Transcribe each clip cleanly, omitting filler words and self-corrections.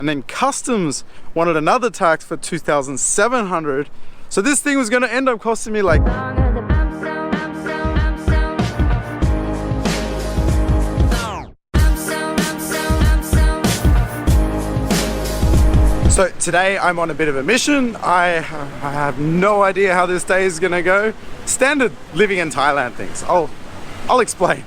and then customs wanted another tax for 2,700. So this thing was going to end up costing me like So today I'm on a bit of a mission. I have no idea how this day is gonna go. Standard living in Thailand things. I'll explain.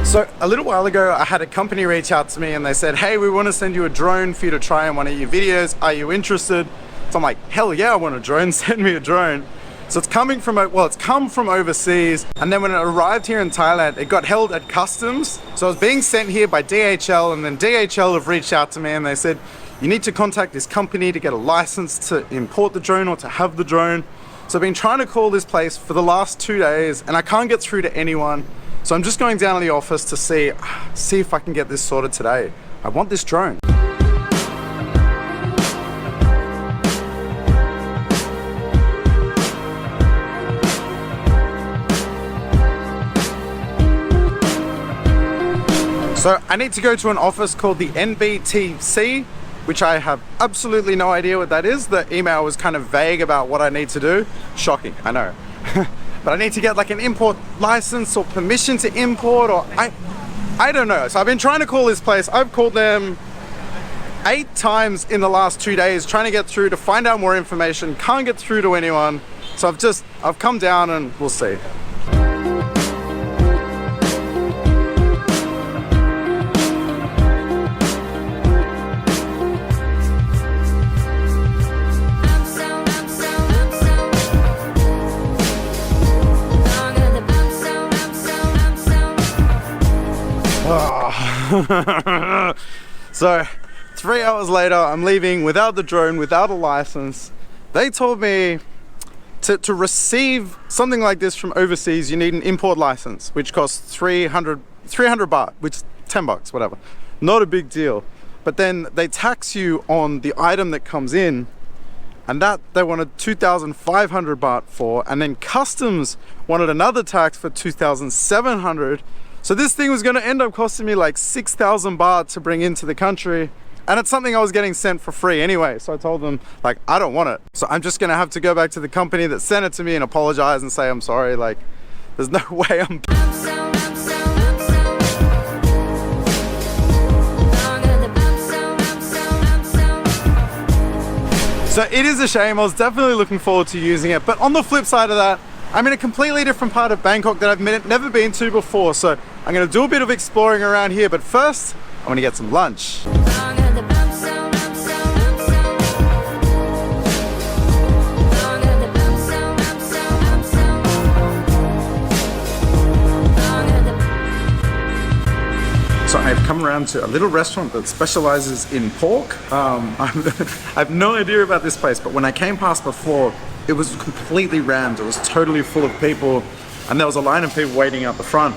So a little while ago, I had a company reach out to me and they said, hey, we want to send you a drone for you to try in one of your videos. Are you interested? So I'm like, hell yeah, I want a drone. Send me a drone. So it's coming from, well, it's come from overseas. And then when it arrived here in Thailand, it got held at customs. So it was being sent here by DHL, and then DHL have reached out to me and they said, you need to contact this company to get a license to import the drone or to have the drone. So I've been trying to call this place for the last 2 days and I can't get through to anyone. So I'm just going down to the office to see if I can get this sorted today. I want this drone. So I need to go to an office called the NBTC, which I have absolutely no idea what that is. The email was kind of vague about what I need to do. Shocking, I know. But I need to get like an import license or permission to import, or I don't know. So I've been trying to call this place. I've called them 8 times in the last 2 days trying to get through to find out more information. Can't get through to anyone. So I've come down and we'll see. So 3 hours later, I'm leaving without the drone, without a license. They told me to receive something like this from overseas, you need an import license, which costs 300 baht, which is 10 bucks, whatever. Not a big deal. But then they tax you on the item that comes in, and that they wanted 2,500 baht for, and then customs wanted another tax for 2,700. So this thing was going to end up costing me like 6,000 baht to bring into the country. And it's something I was getting sent for free anyway. So I told them, like, I don't want it. So I'm just going to have to go back to the company that sent it to me and apologize and say, I'm sorry. Like, there's no way I'm... So it is a shame. I was definitely looking forward to using it. But on the flip side of that, I'm in a completely different part of Bangkok that I've never been to before. So I'm going to do a bit of exploring around here. But first, I'm going to get some lunch. So I've come around to a little restaurant that specializes in pork. I have no idea about this place, but when I came past before, it was completely rammed. It was totally full of people, and there was a line of people waiting out the front.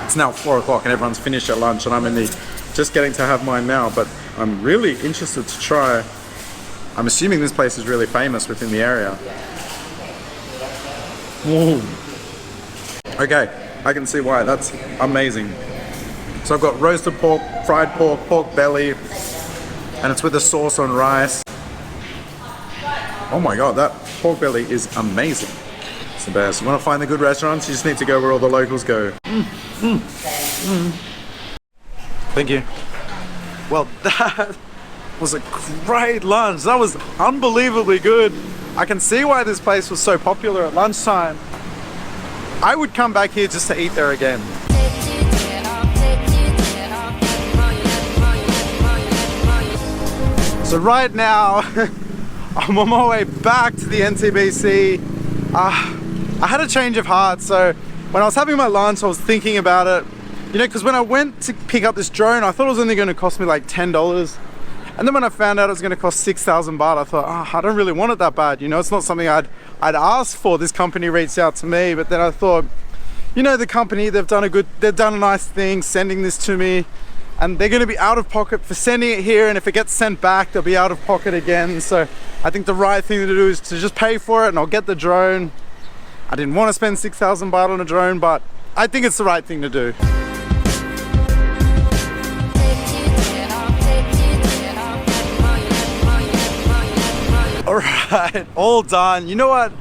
It's now 4 o'clock and everyone's finished their lunch, and I'm just getting to have mine now, but I'm really interested to try. I'm assuming this place is really famous within the area. Ooh. Okay, I can see why. That's amazing. So I've got roasted pork, fried pork, pork belly, and it's with a sauce on rice. Oh my God, that pork belly is amazing. It's the best. You want to find the good restaurants, you just need to go where all the locals go. Thank you. Well, that was a great lunch. That was unbelievably good. I can see why this place was so popular at lunchtime. I would come back here just to eat there again. So right now, I'm on my way back to the NTBC. I had a change of heart, so when I was having my lunch, I was thinking about it. You know, because when I went to pick up this drone, I thought it was only going to cost me like $10. And then when I found out it was going to cost 6,000 baht, I thought, I don't really want it that bad. You know, it's not something I'd asked for. This company reached out to me, but then I thought, you know, the company, they've done a nice thing sending this to me. And they're going to be out of pocket for sending it here, and if it gets sent back, they'll be out of pocket again. So I think the right thing to do is to just pay for it, and I'll get the drone. I didn't want to spend 6,000 baht on a drone, but I think it's the right thing to do. Alright, all done. You know what?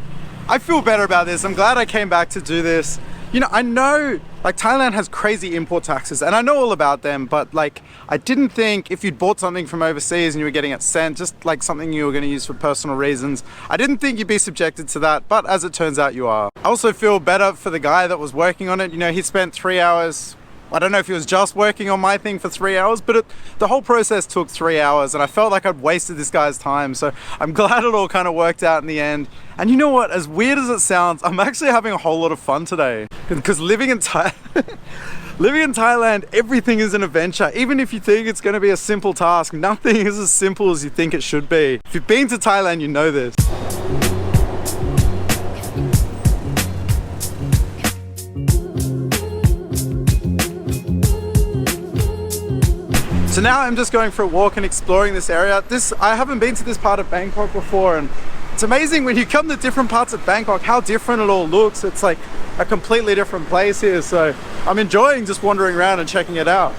I feel better about this. I'm glad I came back to do this. You know, I know like Thailand has crazy import taxes and I know all about them, but like I didn't think if you'd bought something from overseas and you were getting it sent, just like something you were going to use for personal reasons, I didn't think you'd be subjected to that, but as it turns out you are. I also feel better for the guy that was working on it. You know, he spent 3 hours. I don't know if he was just working on my thing for 3 hours, but the whole process took 3 hours and I felt like I'd wasted this guy's time. So I'm glad it all kind of worked out in the end. And you know what, as weird as it sounds, I'm actually having a whole lot of fun today. Because living in Thailand, everything is an adventure. Even if you think it's going to be a simple task, nothing is as simple as you think it should be. If you've been to Thailand, you know this. So now I'm just going for a walk and exploring this area. I haven't been to this part of Bangkok before, and it's amazing when you come to different parts of Bangkok how different it all looks. It's like a completely different place here, so I'm enjoying just wandering around and checking it out.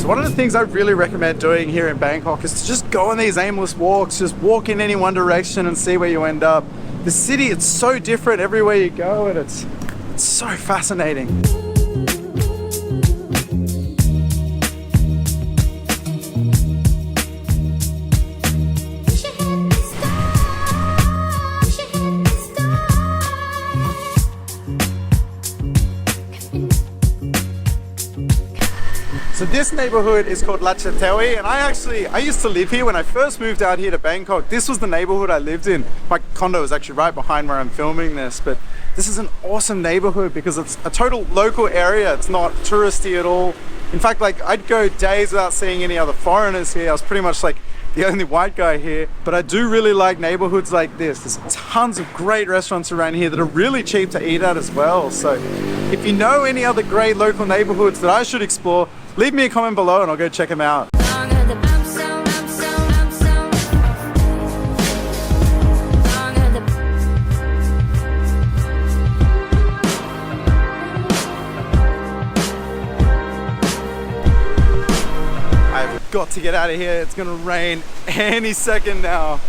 One of the things I really recommend doing here in Bangkok is to just go on these aimless walks, just walk in any one direction and see where you end up. The city, it's so different everywhere you go, and it's so fascinating. So this neighborhood is called Ratchathani, and I used to live here when I first moved out here to Bangkok. This was the neighborhood I lived in. My condo is actually right behind where I'm filming this, but this is an awesome neighborhood because it's a total local area. It's not touristy at all. In fact, like I'd go days without seeing any other foreigners here. I was pretty much like the only white guy here, but I do really like neighborhoods like this. There's tons of great restaurants around here that are really cheap to eat at as well. So if you know any other great local neighborhoods that I should explore, leave me a comment below and I'll go check them out. I've got to get out of here. It's gonna rain any second now.